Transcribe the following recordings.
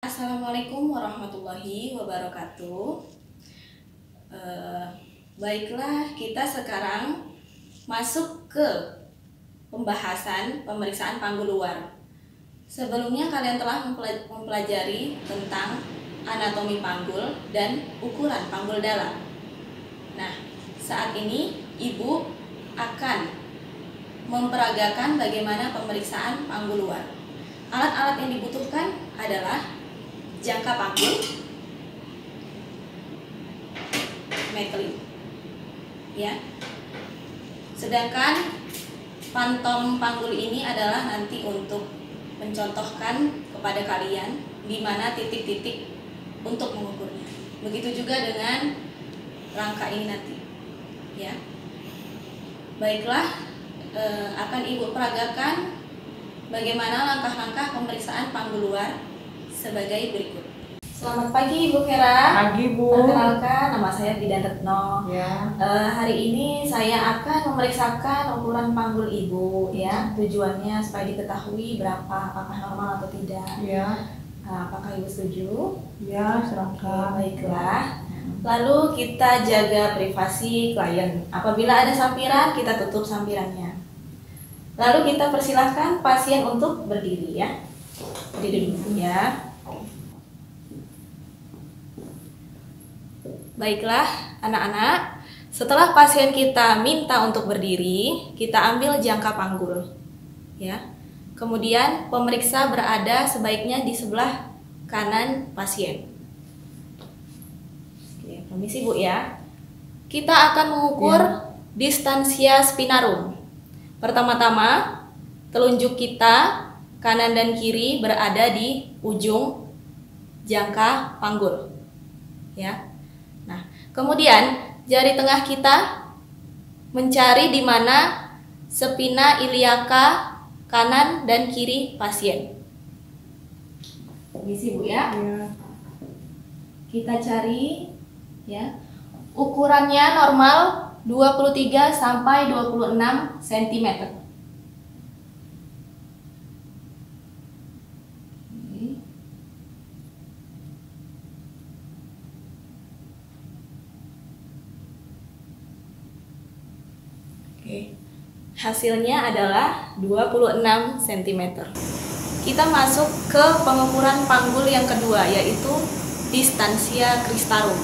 Assalamualaikum warahmatullahi wabarakatuh. Baiklah, kita sekarang masuk ke pembahasan pemeriksaan panggul luar. Sebelumnya kalian telah mempelajari tentang anatomi panggul dan ukuran panggul dalam. Nah, saat ini Ibu akan memperagakan bagaimana pemeriksaan panggul luar. Alat-alat yang dibutuhkan adalah jangka panggul, meteling, ya. Sedangkan pantom panggul ini adalah nanti untuk mencontohkan kepada kalian di mana titik-titik untuk mengukurnya. Begitu juga dengan rangka ini nanti, ya. Baiklah, akan Ibu peragakan bagaimana langkah-langkah pemeriksaan panggul luar sebagai berikut. Selamat pagi Ibu Vera. Pagi Bu. Perkenalkan, nama saya Bidan Retno. Ya. Hari ini saya akan memeriksakan ukuran panggul Ibu, ya. Tujuannya supaya diketahui berapa, apakah normal atau tidak. Ya. Apakah Ibu setuju? Ya, silakan. Baiklah. Lalu kita jaga privasi klien. Apabila ada sampiran, kita tutup sampirannya. Lalu kita persilahkan pasien untuk berdiri, ya. Berdiri dulu, ya. Baiklah, anak-anak. Setelah pasien kita minta untuk berdiri, kita ambil jangka panggul, ya. Kemudian pemeriksa berada sebaiknya di sebelah kanan pasien. Oke, permisi Bu, ya. Kita akan mengukur distansia spinarum. Pertama-tama, telunjuk kita kanan dan kiri berada di ujung jangka panggul, ya. Nah, kemudian jari tengah kita mencari di mana spina iliaka kanan dan kiri pasien. Permisi Bu, ya. Kita cari, ya. Ukurannya normal 23 sampai 26 cm. Oke. Hasilnya adalah 26 cm. Kita masuk ke pengukuran panggul yang kedua, yaitu distansia cristarum.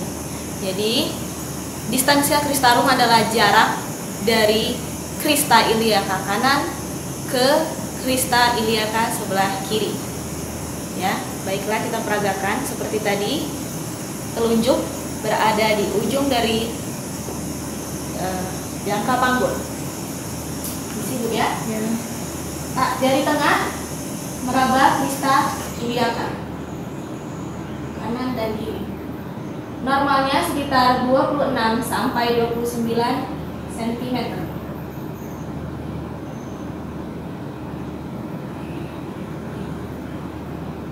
Jadi, distansia cristarum adalah jarak dari crista iliaca kanan ke crista iliaca sebelah kiri. Ya, baiklah, kita peragakan seperti tadi. Telunjuk berada di ujung dari jangka panggul. Isi Bu, ya. Jari tengah meraba crista iliaca kanan dan kiri. Normalnya sekitar 26 sampai 29 cm.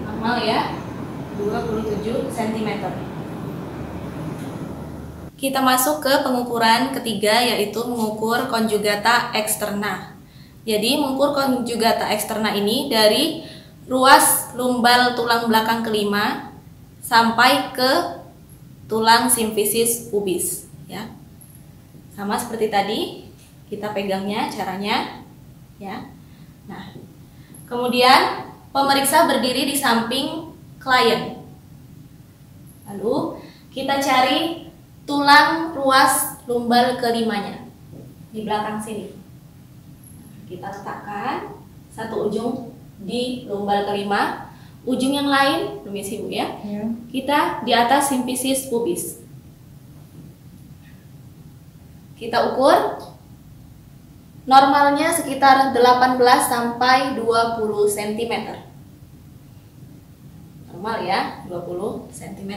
Normal, ya. 27 cm. Kita masuk ke pengukuran ketiga, yaitu mengukur conjugata externa. Jadi mengukur conjugata externa ini dari ruas lumbal tulang belakang kelima sampai ke tulang simfisis pubis, ya. Sama seperti tadi, kita pegangnya caranya, ya. Nah, kemudian pemeriksa berdiri di samping klien. Lalu kita cari tulang ruas lumbal kelimanya di belakang sini. Kita letakkan satu ujung di lumbal kelima, ujung yang lain, permisi Bu, ya. Kita di atas simfisis pubis. Kita ukur. Normalnya sekitar 18 sampai 20 cm. Normal, ya, 20 cm.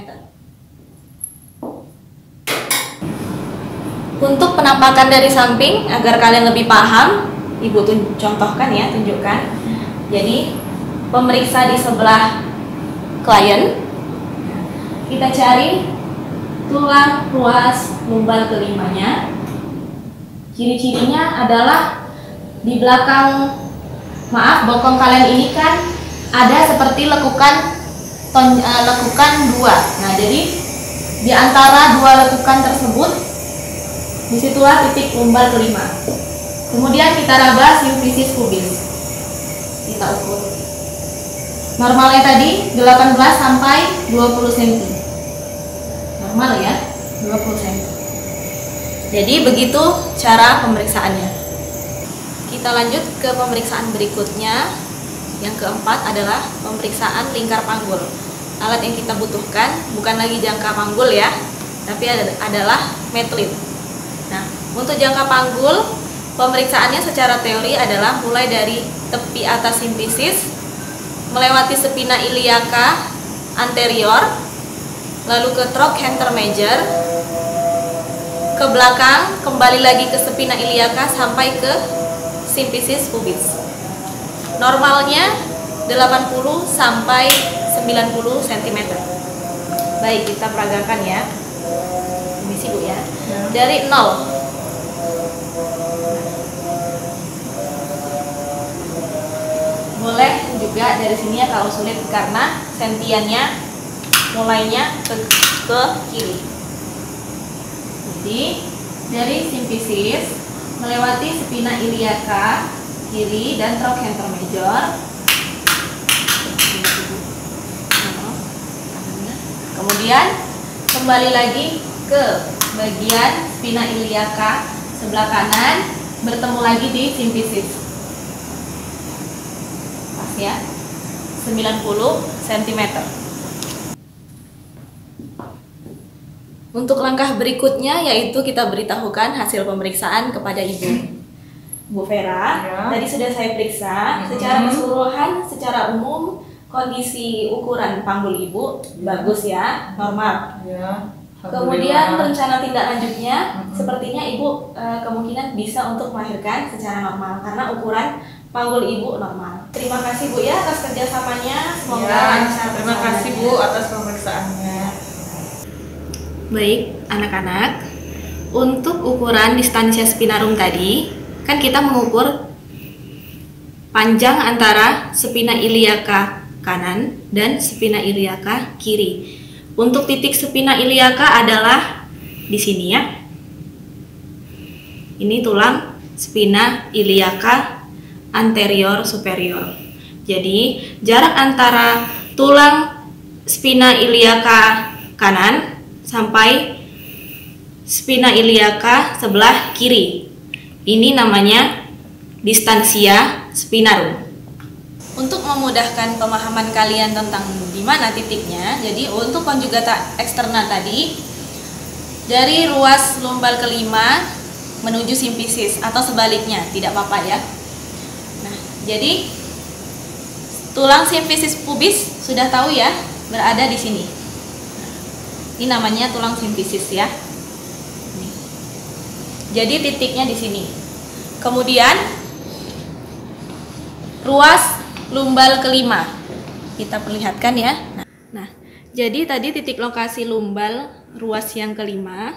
Untuk penampakan dari samping agar kalian lebih paham, Ibu contohkan, ya, tunjukkan. Jadi pemeriksa di sebelah klien, kita cari tulang ruas lumbal kelimanya. Ciri-cirinya adalah di belakang, maaf, bokong kalian ini kan ada seperti lekukan lekukan 2. Nah, jadi di antara dua lekukan tersebut disitulah titik lumbal kelima. Kemudian kita raba simfisis pubis. Kita ukur. Normalnya tadi 18 sampai 20 cm. Normal ya, 20 cm. Jadi begitu cara pemeriksaannya. Kita lanjut ke pemeriksaan berikutnya. Yang keempat adalah pemeriksaan lingkar panggul. Alat yang kita butuhkan bukan lagi jangka panggul ya, tapi adalah metlit. Nah, untuk jangka panggul, pemeriksaannya secara teori adalah mulai dari tepi atas simfisis, melewati spina iliaca anterior, lalu ke trochanter major, ke belakang, kembali lagi ke spina iliaca sampai ke simfisis pubis. Normalnya 80 sampai 90 cm. Baik, kita peragakan ya. Permisi Bu ya. Dari 0. Boleh juga dari sini ya kalau sulit, karena sentiannya mulainya ke kiri. Jadi dari simfisis melewati spina iliaca kiri dan trochanter major, kemudian kembali lagi ke bagian spina iliaca sebelah kanan, bertemu lagi di simfisis. Pas ya, 90 cm. Untuk langkah berikutnya yaitu kita beritahukan hasil pemeriksaan kepada Ibu. Bu Vera, ya. Tadi sudah saya periksa secara keseluruhan, secara umum kondisi ukuran panggul Ibu bagus ya, normal. Ya, kemudian rencana tindak lanjutnya sepertinya Ibu kemungkinan bisa untuk melahirkan secara normal karena ukuran panggul Ibu normal. Terima kasih Bu ya atas kerjasamanya, semoga lancar. Terima kasih Bu atas pemeriksaannya. Baik anak-anak, untuk ukuran distansia spinarum tadi kan kita mengukur panjang antara spina iliaca kanan dan spina iliaca kiri. Untuk titik spina iliaca adalah di sini ya. Ini tulang spina iliaca anterior superior. Jadi jarak antara tulang spina iliaca kanan sampai spina iliaca sebelah kiri. Ini namanya distansia spinarum. Untuk memudahkan pemahaman kalian tentang di mana titiknya, jadi untuk konjugata eksterna tadi dari ruas lumbal kelima menuju simfisis atau sebaliknya, tidak apa-apa ya. Nah, jadi tulang simfisis pubis sudah tahu ya, berada di sini. Ini namanya tulang simfisis ya. Jadi titiknya di sini. Kemudian ruas lumbal kelima kita perlihatkan ya. Nah, jadi tadi titik lokasi lumbal ruas yang kelima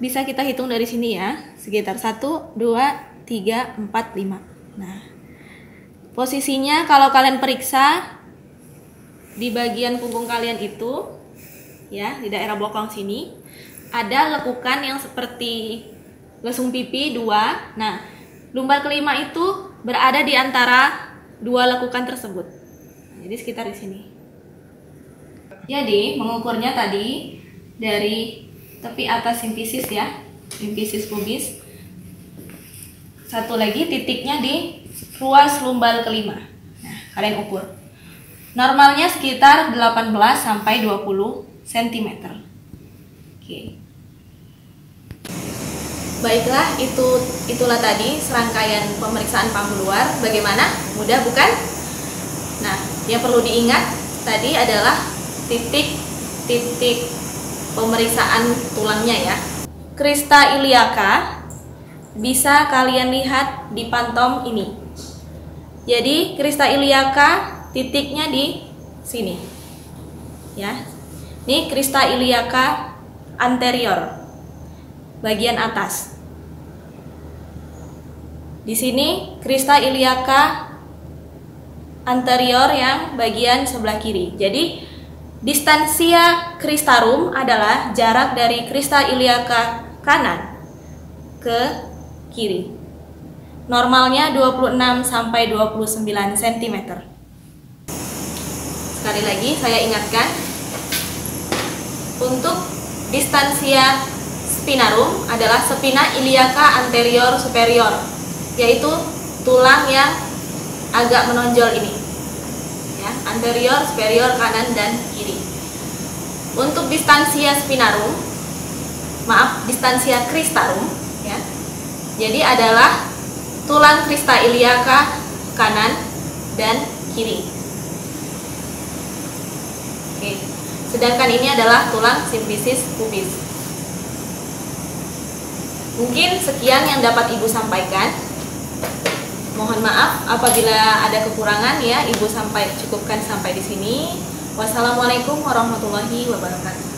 bisa kita hitung dari sini ya, sekitar 1, 2, 3, 4, 5. Nah, posisinya kalau kalian periksa di bagian punggung kalian itu ya, di daerah bokong sini ada lekukan yang seperti lesung pipi 2. Nah, lumbal kelima itu berada di antara dua lekukan tersebut. Jadi sekitar di sini. Jadi mengukurnya tadi dari tepi atas simfisis ya, simfisis pubis. Satu lagi titiknya di ruas lumbal kelima. Nah, kalian ukur. Normalnya sekitar 18 sampai 20 cm. Oke. Baiklah, itulah tadi serangkaian pemeriksaan panggul luar. Bagaimana? Mudah bukan? Nah, yang perlu diingat tadi adalah titik-titik pemeriksaan tulangnya ya. Crista iliaca bisa kalian lihat di pantom ini. Jadi crista iliaca titiknya di sini. Ya. Ini crista iliaca anterior. Bagian atas. Di sini crista iliaca anterior yang bagian sebelah kiri. Jadi Distansia cristarum adalah jarak dari crista iliaca kanan ke kiri. Normalnya 26 sampai 29 cm. Sekali lagi saya ingatkan, untuk distansia spinarum adalah spina iliaca anterior superior, yaitu tulang yang agak menonjol ini. Ya, anterior, superior, kanan dan kiri. Untuk distansia spinarum, distansia cristarum, ya. Jadi adalah tulang crista iliaca kanan dan kiri. Oke. Sedangkan ini adalah tulang simplicis pubis. Mungkin sekian yang dapat Ibu sampaikan. Mohon maaf apabila ada kekurangan ya, Ibu cukupkan sampai di sini. Wassalamualaikum warahmatullahi wabarakatuh.